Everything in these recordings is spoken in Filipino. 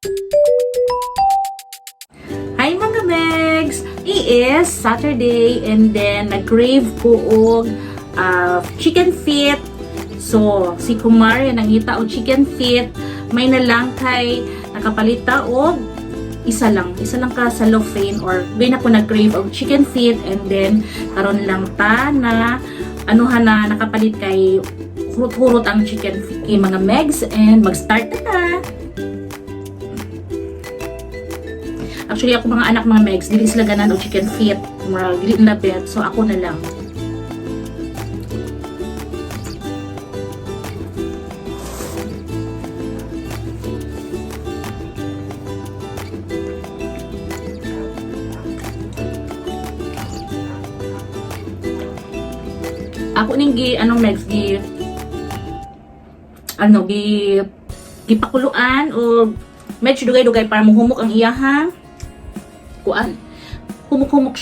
Hi mga Megs! It is Saturday and then nag-crave ko og chicken feet. So, si Kumar nangita og chicken feet. May nalang kay nakapalita og isa lang ka cellophane or may na ko nag-crave og chicken feet and then karon lang ta na anuhan na nakapalit kay hurot-hurot ang chicken feet kay mga Megs and mag-start na ta. Actually, ako mga anak mga Megs, dili sila ganan o chicken feet. Dili na bet. So, ako na lang. Ako ning Megs, gipakuluan o medyo dugay-dugay para muhumok ang iyahang kuan. Humuk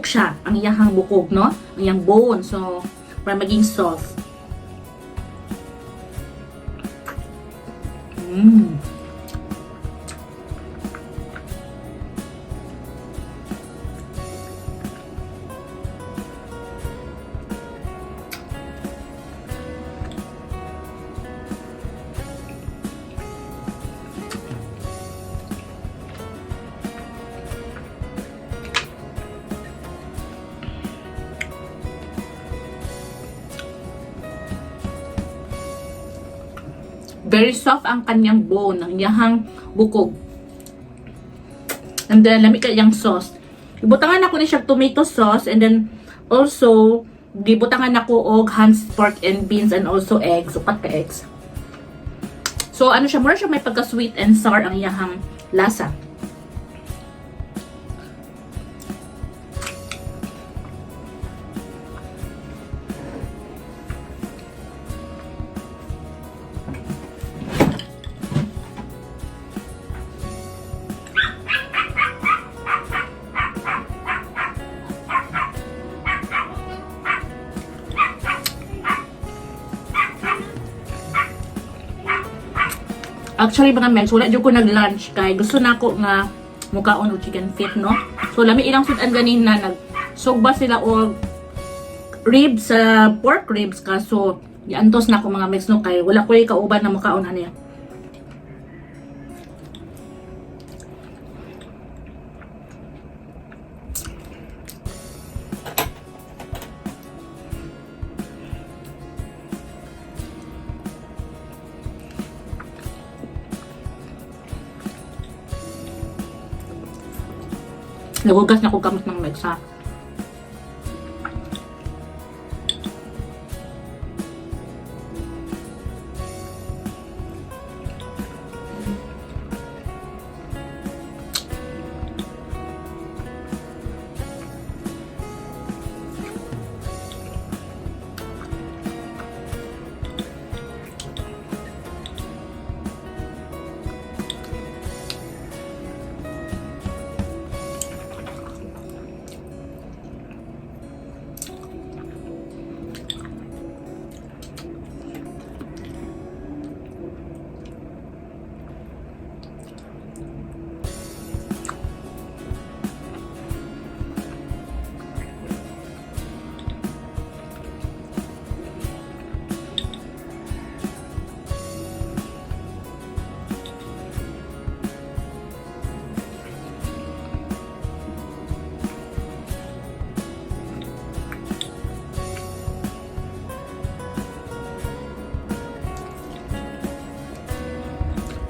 siya ang iyahang bukog, no? Ang iyang bone. So, para maging soft. Very soft ang kanyang bone, ang iyahang bukog. And then, lamig ka yung sauce. Ibutangan ako ni siya tomato sauce and then also, ibutangan ako og Hans pork and beans and also eggs. Upat ka eggs. So, ano siya, mura siya may pagka-sweet and sour ang iyahang lasa. Actually, mga Megs, wala dyan ko nag-lunch kay gusto na ako nga mukaon o chicken feet, no? So, lami ilang sudan ganina, nagsugba sila o ribs, pork ribs ka. So, iantos na ako mga Megs, no? Kay wala ko yung kauban na mukaon niya. Nagugas na ko kamot ng Megs, ha?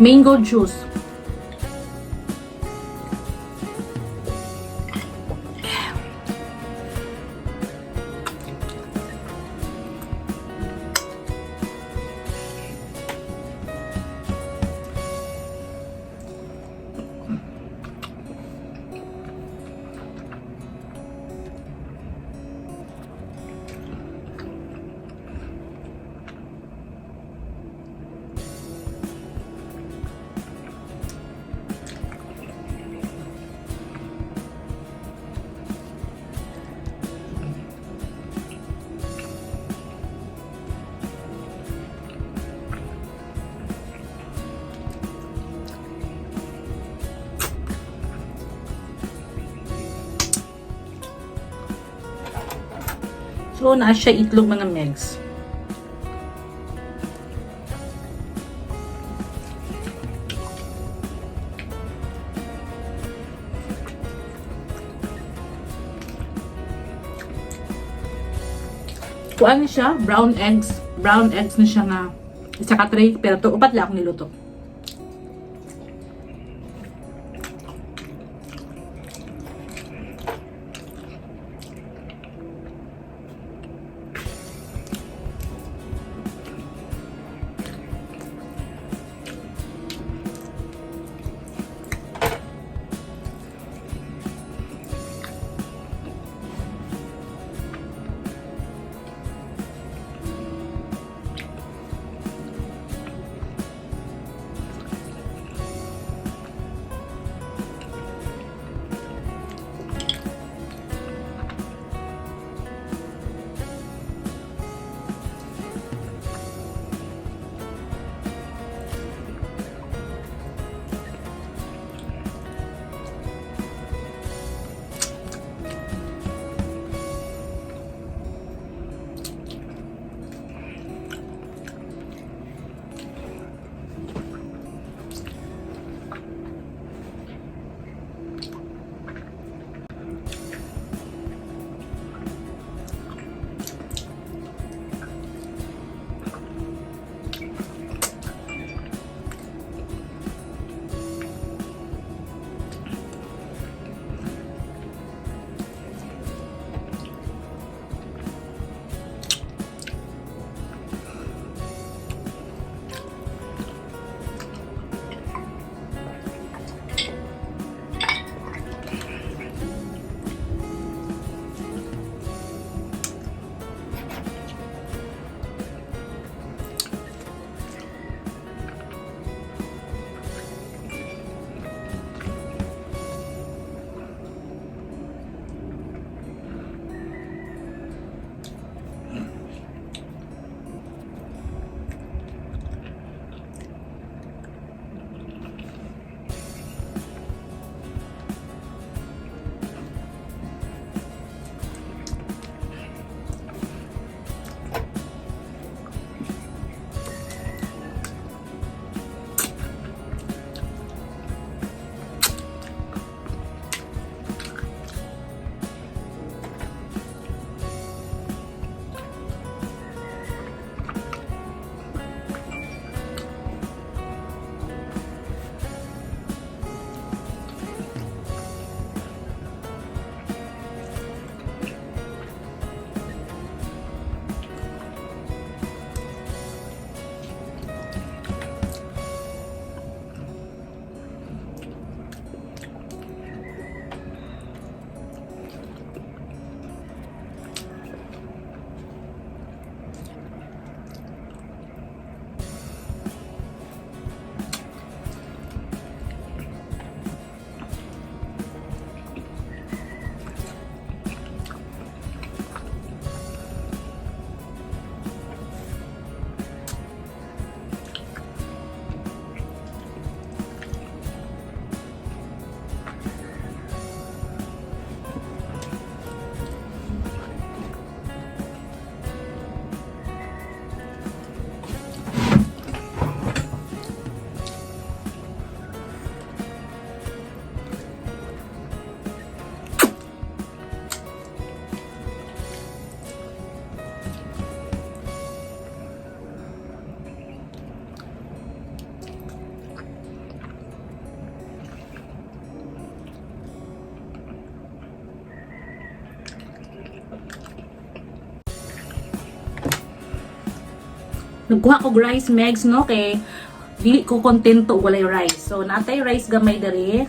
Mango juice. So, naa siya itlog mga megs. Kuan siya, brown eggs. Brown eggs na siya nga. Isa ka tray, pero to upat lang akong niluto. Nagkuha ko rice megs no kay dili ko kontento walay rice. So natay rice gamay diri.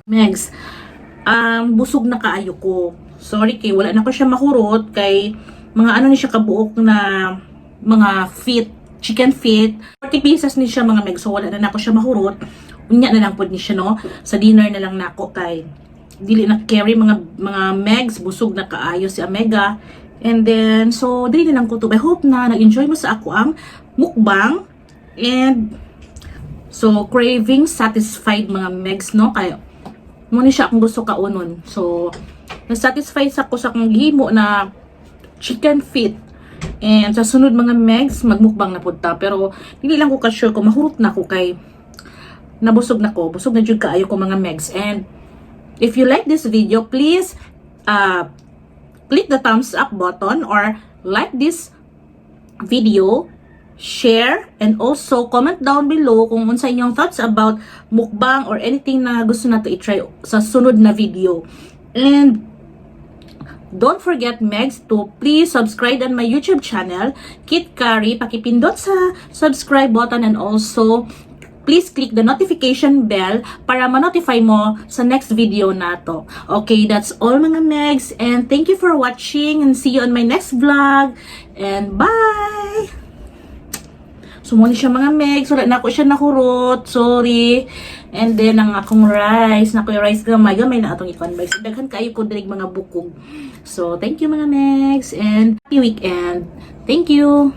Megs, busog na kaayo ko. Sorry kay wala na ko siya mahurot kay mga ano ni siya kabuok na mga chicken feet. 40 pieces ni siya mga Megs. So wala na ako siya mahurot. Unya na lang pod ni siya no. Sa dinner na lang nako kay dili na carry mga Megs, busog na kaayo si Omega. And then so dili na lang ko to. I hope na nag-enjoy mo sa ako ang mukbang and so cravings satisfied mga Megs no kay mo ni siya akong gusto kaunon. So na-satisfied sa ko sa akong gihimo na chicken feet. And sa sunod mga Megs, magmukbang na punta. Pero hindi lang ko ka-sure kung mahurot na ko kay nabusog na ko. Busog na jud kaayo ko mga Megs. And if you like this video, please click the thumbs up button or like this video, share, and also comment down below kung unsa inyong thoughts about mukbang or anything na gusto nato i-try sa sunod na video. And don't forget, Megs, to please subscribe on my YouTube channel, Kit Curry. Pakipindot sa subscribe button and also please click the notification bell para ma-notify mo sa next video na to. Okay, that's all mga Megs. And thank you for watching and see you on my next vlog. And bye! Sumuni siya mga Megs. Wala na ako siya nakurot. Sorry. And then, ang akong rice. Naku yung rice gamay na atong i-convert. Daghan kayo ko dirig mga bukog. So, thank you mga Megs. And happy weekend. Thank you.